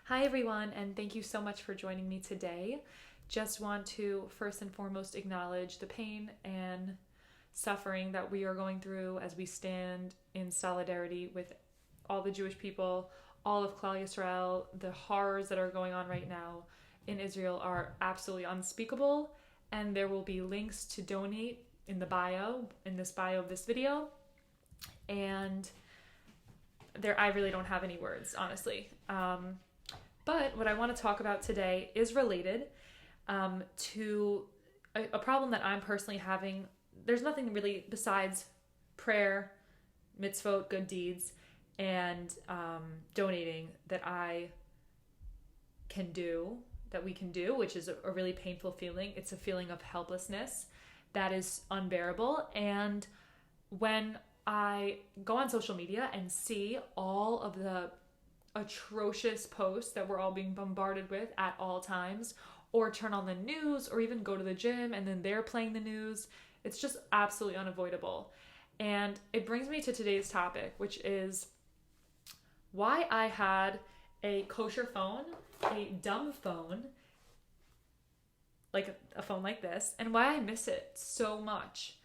Hi, everyone, and thank you so much for joining me today. Just want to first and foremost acknowledge the pain and suffering that we are going through as we stand in solidarity with all the Jewish people, all of Klal Yisrael. The horrors that are going on right now in Israel are absolutely unspeakable, and there will be links to donate in the bio, in this bio of this video. And I really don't have any words, honestly. But what I want to talk about today is related to a problem that I'm personally having. There's nothing really besides prayer, mitzvot, good deeds, and donating that we can do, which is a really painful feeling. It's a feeling of helplessness that is unbearable. And when I go on social media and see all of the atrocious posts that we're all being bombarded with at all times, or turn on the news, or even go to the gym and then they're playing the news, it's just absolutely unavoidable. And it brings me to today's topic, which is why I had a kosher phone, a dumb phone, like a phone like this, and why I miss it so much.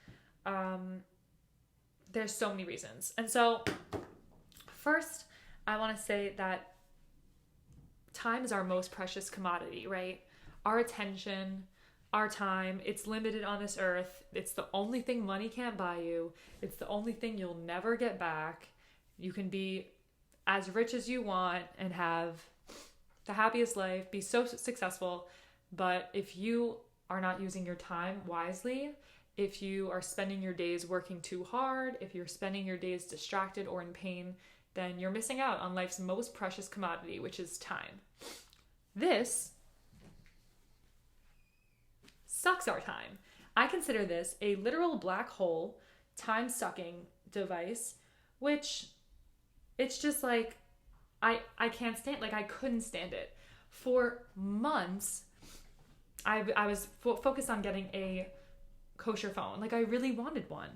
There's so many reasons. And so, first, I want to say that time is our most precious commodity, right? Our attention, our time, it's limited on this earth. It's the only thing money can't buy you. It's the only thing you'll never get back. You can be as rich as you want and have the happiest life, be so successful, but if you are not using your time wisely, if you are spending your days working too hard, if you're spending your days distracted or in pain, then you're missing out on life's most precious commodity, which is time. This sucks our time. I consider this a literal black hole, time-sucking device, which it's just like, I can't stand, like I couldn't stand it. For months, I was focused on getting a kosher phone. Like I really wanted one.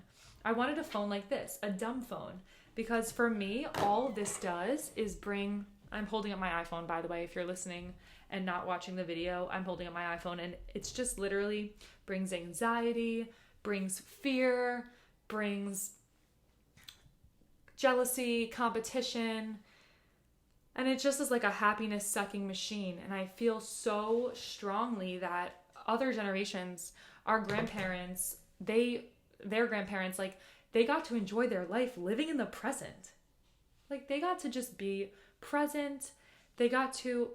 I wanted a phone like this, a dumb phone. Because for me, all this does is I'm holding up my iPhone, by the way, if you're listening and not watching the video, I'm holding up my iPhone, and it's just literally brings anxiety, brings fear, brings jealousy, competition, and it just is like a happiness sucking machine. And I feel so strongly that other generations, our grandparents, their grandparents, like, they got to enjoy their life living in the present. Like, they got to just be present. They got to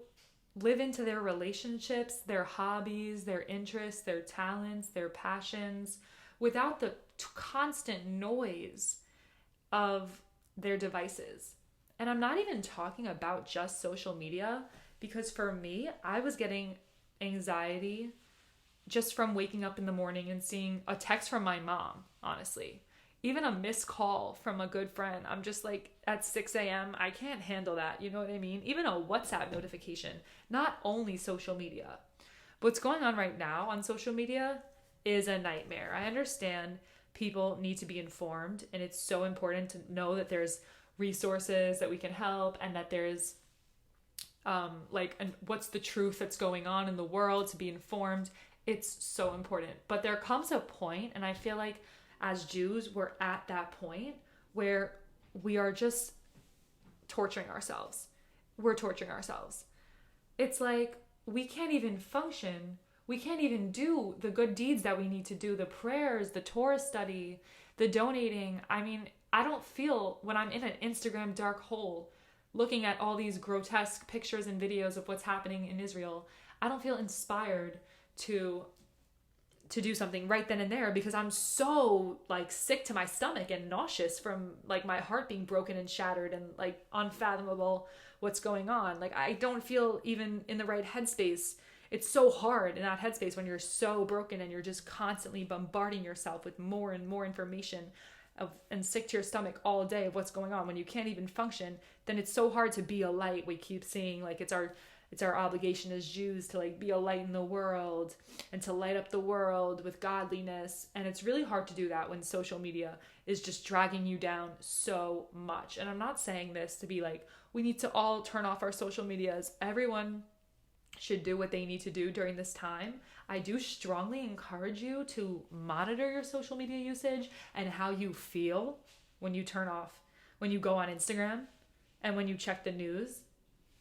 live into their relationships, their hobbies, their interests, their talents, their passions, without the constant noise of their devices. And I'm not even talking about just social media, because for me, I was getting anxiety just from waking up in the morning and seeing a text from my mom, honestly. Even a missed call from a good friend. I'm just like, at 6 a.m., I can't handle that. You know what I mean? Even a WhatsApp notification, not only social media. What's going on right now on social media is a nightmare. I understand people need to be informed, and it's so important to know that there's resources that we can help, and that there's and what's the truth that's going on in the world, to be informed. It's so important. But there comes a point, and I feel like as Jews, we're at that point where we are just torturing ourselves. We're torturing ourselves. It's like we can't even function. We can't even do the good deeds that we need to do, the prayers, the Torah study, the donating. I mean, I don't feel, when I'm in an Instagram dark hole looking at all these grotesque pictures and videos of what's happening in Israel, I don't feel inspired to do something right then and there, because I'm so like sick to my stomach and nauseous from like my heart being broken and shattered, and like unfathomable what's going on. Like I don't feel even in the right headspace. It's so hard in that headspace when you're so broken and you're just constantly bombarding yourself with more and more information and sick to your stomach all day of what's going on, when you can't even function, then it's so hard to be a light. We keep seeing like it's our obligation as Jews to like be a light in the world and to light up the world with godliness. And it's really hard to do that when social media is just dragging you down so much. And I'm not saying this to be like, we need to all turn off our social medias. Everyone should do what they need to do during this time. I do strongly encourage you to monitor your social media usage and how you feel when you turn off, when you go on Instagram and when you check the news,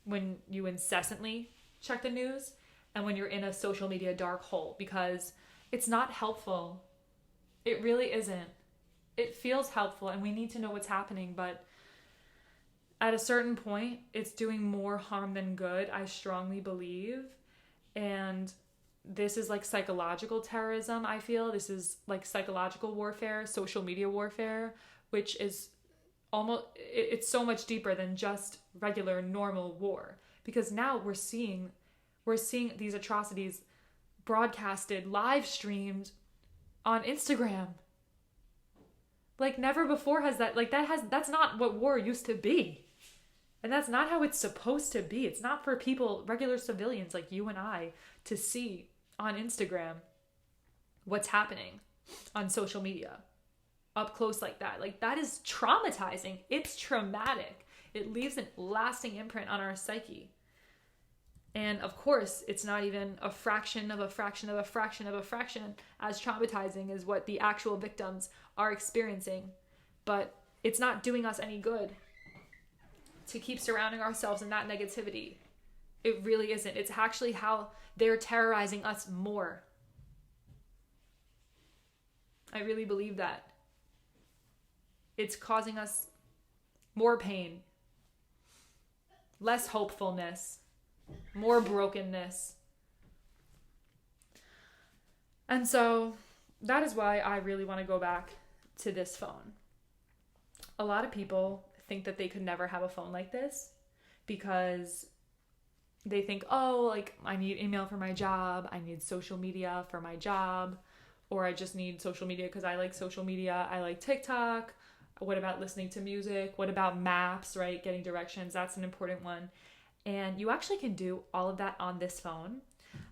when you incessantly check the news, and when you're in a social media dark hole, because it's not helpful. It really isn't. It feels helpful and we need to know what's happening, but at a certain point, it's doing more harm than good, I strongly believe. And this is like psychological terrorism, I feel. This is like psychological warfare, social media warfare, which is it's so much deeper than just regular normal war. Because now we're seeing these atrocities broadcasted, live streamed on Instagram. Like never before has that, that's not what war used to be. And that's not how it's supposed to be. It's not for people, regular civilians like you and I, to see on Instagram what's happening on social media up close like that. Like that is traumatizing. It's traumatic. It leaves a lasting imprint on our psyche. And of course, it's not even a fraction of a fraction of a fraction of a fraction as traumatizing as what the actual victims are experiencing. But it's not doing us any good to keep surrounding ourselves in that negativity. It really isn't. It's actually how they're terrorizing us more. I really believe that. It's causing us more pain, less hopefulness, more brokenness. And so that is why I really want to go back to this phone. A lot of people think that they could never have a phone like this because they think, oh, like I need email for my job, I need social media for my job, or I just need social media because I like social media, I like TikTok. What about listening to music? What about maps, right? Getting directions, that's an important one. And you actually can do all of that on this phone.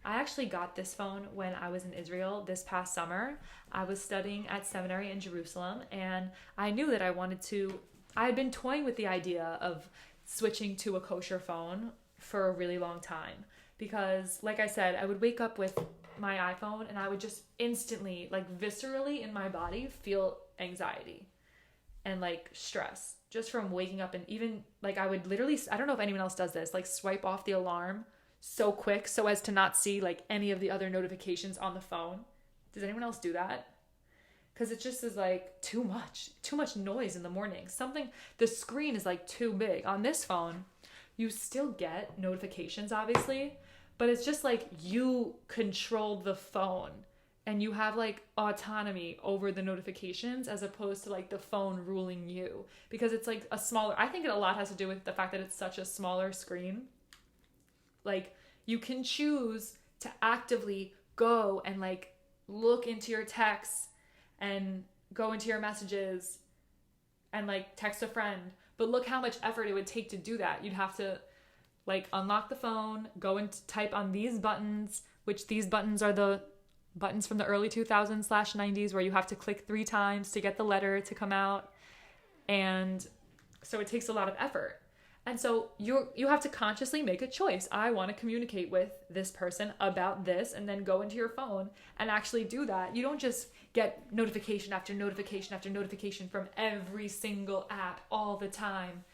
I actually got this phone when I was in Israel this past summer. I was studying at seminary in Jerusalem, and I knew that I had been toying with the idea of switching to a kosher phone for a really long time. Because, like I said, I would wake up with my iPhone and I would just instantly, like viscerally in my body, feel anxiety and like stress just from waking up. And even like I would literally, I don't know if anyone else does this, like swipe off the alarm so quick so as to not see like any of the other notifications on the phone. Does anyone else do that? Because it just is like too much noise in the morning. The screen is like too big. On this phone, you still get notifications obviously, but it's just like you control the phone and you have like autonomy over the notifications as opposed to like the phone ruling you, because it's like I think a lot has to do with the fact that it's such a smaller screen. Like you can choose to actively go and like look into your texts and go into your messages and like text a friend. But look how much effort it would take to do that. You'd have to like unlock the phone, go and type on these buttons, which these buttons are the buttons from the early 2000s/90s where you have to click 3 times to get the letter to come out. And so it takes a lot of effort. And so you have to consciously make a choice. I want to communicate with this person about this, and then go into your phone and actually do that. You don't just get notification after notification after notification from every single app all the time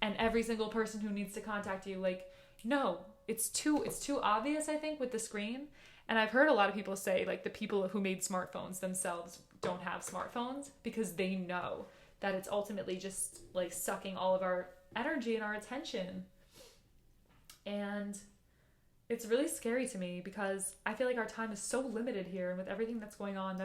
and every single person who needs to contact you. Like, no, it's too obvious, I think, with the screen. And I've heard a lot of people say, like, the people who made smartphones themselves don't have smartphones because they know that it's ultimately just like sucking all of our energy and our attention. And it's really scary to me because I feel like our time is so limited here, and with everything that's going on,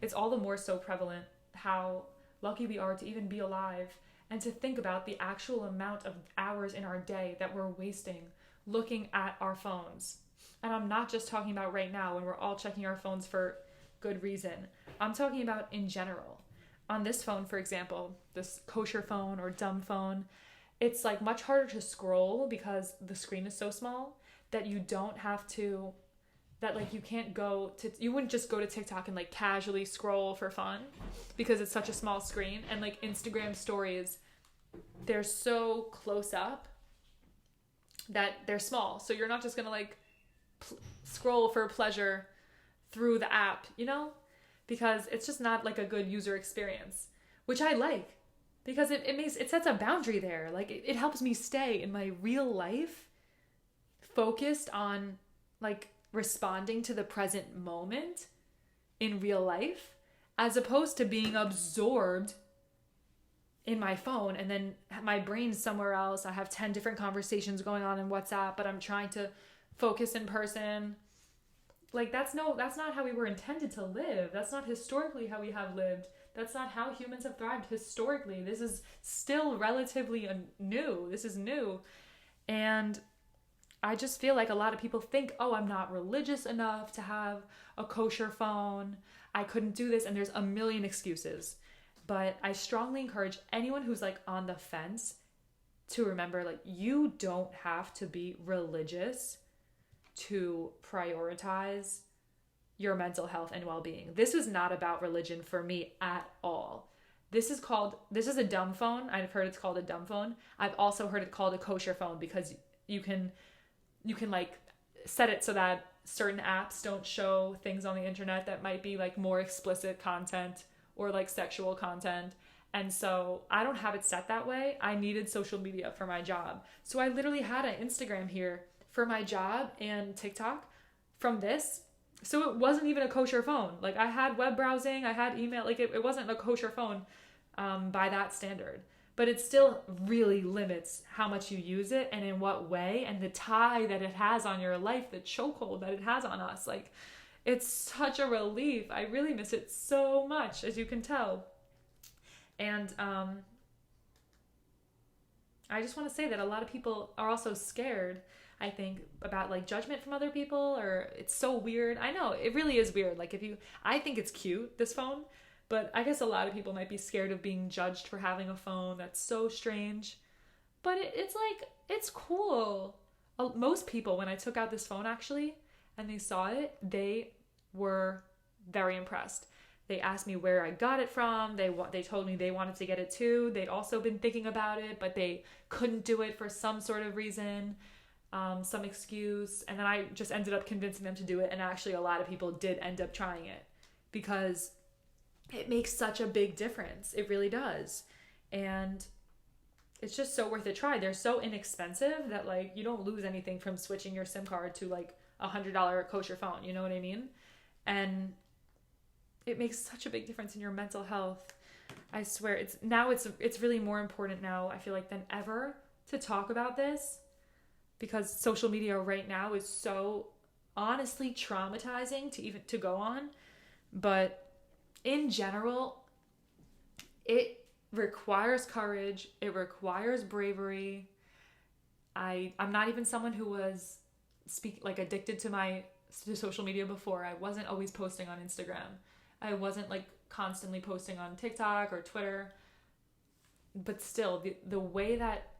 it's all the more so prevalent how lucky we are to even be alive, and to think about the actual amount of hours in our day that we're wasting looking at our phones. And I'm not just talking about right now when we're all checking our phones for good reason. I'm talking about in general. on this phone, for example, this kosher phone or dumb phone, it's like much harder to scroll because the screen is so small that you don't have to, that like you can't go to, you wouldn't just go to TikTok and like casually scroll for fun because it's such a small screen. And like Instagram stories, they're so close up that they're small. So you're not just gonna like scroll for pleasure through the app, you know? Because it's just not like a good user experience, which I like because it sets a boundary there. Like it helps me stay in my real life focused on like responding to the present moment in real life as opposed to being absorbed in my phone and then my brain's somewhere else. I have 10 different conversations going on in WhatsApp, but I'm trying to focus in person. Like that's not how we were intended to live. That's not historically how we have lived. That's not how humans have thrived historically. This is still relatively new. This is new. And I just feel like a lot of people think, oh, I'm not religious enough to have a kosher phone. I couldn't do this. And there's a million excuses. But I strongly encourage anyone who's like on the fence to remember, like, you don't have to be religious to prioritize your mental health and well-being. This is not about religion for me at all. This is a dumb phone. I've heard it's called a dumb phone. I've also heard it called a kosher phone because you can like set it so that certain apps don't show things on the internet that might be like more explicit content or like sexual content. And so I don't have it set that way. I needed social media for my job. So I literally had an Instagram here for my job and TikTok from this. So it wasn't even a kosher phone. Like I had web browsing, I had email, like it wasn't a kosher phone by that standard. But it still really limits how much you use it and in what way and the tie that it has on your life, the chokehold that it has on us. Like it's such a relief. I really miss it so much, as you can tell. And I just want to say that a lot of people are also scared, I think, about like judgment from other people, or it's so weird. I know it really is weird. Like I think it's cute, this phone, but I guess a lot of people might be scared of being judged for having a phone. That's so strange. But it's like, it's cool. Most people, when I took out this phone actually, and they saw it, they were very impressed. They asked me where I got it from. They told me they wanted to get it too. They'd also been thinking about it, but they couldn't do it for some sort of reason, some excuse. And then I just ended up convincing them to do it. And actually a lot of people did end up trying it because it makes such a big difference. It really does. And it's just so worth a try. They're so inexpensive that like you don't lose anything from switching your SIM card to like $100 kosher phone. You know what I mean? And it makes such a big difference in your mental health. I swear it's really more important now, I feel like, than ever to talk about this because social media right now is so honestly traumatizing to go on. But in general, it requires courage. It requires bravery. I'm not even someone who was addicted to social media before. I wasn't always posting on Instagram. I wasn't like constantly posting on TikTok or Twitter. But still, the way that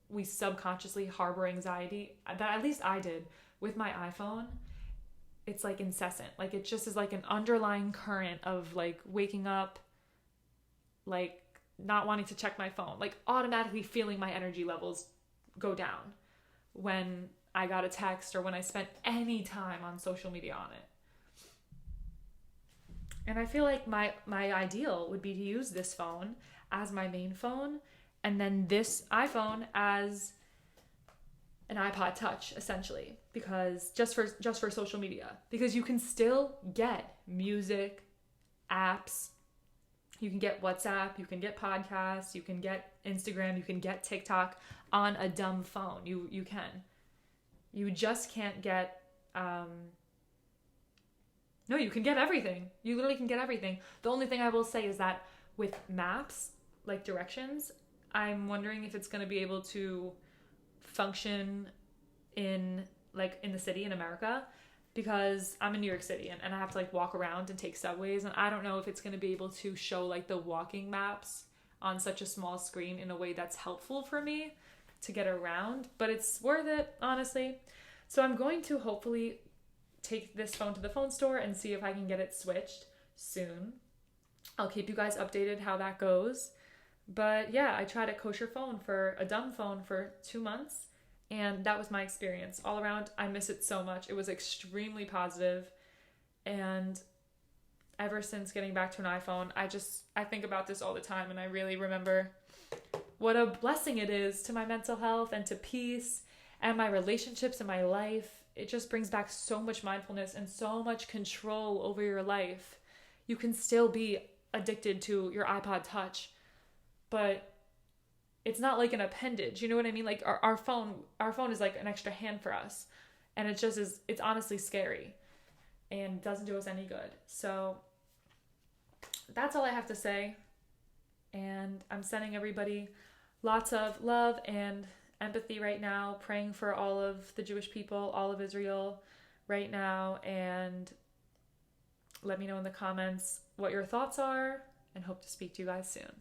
we subconsciously harbor anxiety, that at least I did with my iPhone, it's like incessant. Like it just is like an underlying current of like waking up, like not wanting to check my phone, like automatically feeling my energy levels go down when I got a text or when I spent any time on social media on it. And I feel like my ideal would be to use this phone as my main phone and then this iPhone as an iPod Touch, essentially, because just for social media, because you can still get music, apps, you can get WhatsApp, you can get podcasts, you can get Instagram, you can get TikTok on a dumb phone. You can. You just can't get no, you can get everything. You literally can get everything. The only thing I will say is that with maps, like directions, I'm wondering if it's going to be able to function in the city in America, because I'm in New York City and I have to like walk around and take subways, and I don't know if it's going to be able to show like the walking maps on such a small screen in a way that's helpful for me to get around, but it's worth it, honestly. So I'm going to hopefully take this phone to the phone store and see if I can get it switched soon. I'll keep you guys updated how that goes. But yeah, I tried a Kosher phone a dumb phone for 2 months, and that was my experience. All around, I miss it so much. It was extremely positive, and ever since getting back to an iPhone, I think about this all the time, and I really remember what a blessing it is to my mental health and to peace and my relationships and my life. It just brings back so much mindfulness and so much control over your life. You can still be addicted to your iPod Touch, but it's not like an appendage. You know what I mean? Like our phone is like an extra hand for us, and it just is. It's honestly scary and doesn't do us any good. So that's all I have to say. And I'm sending everybody lots of love and empathy right now, praying for all of the Jewish people, all of Israel right now. And let me know in the comments what your thoughts are, and hope to speak to you guys soon.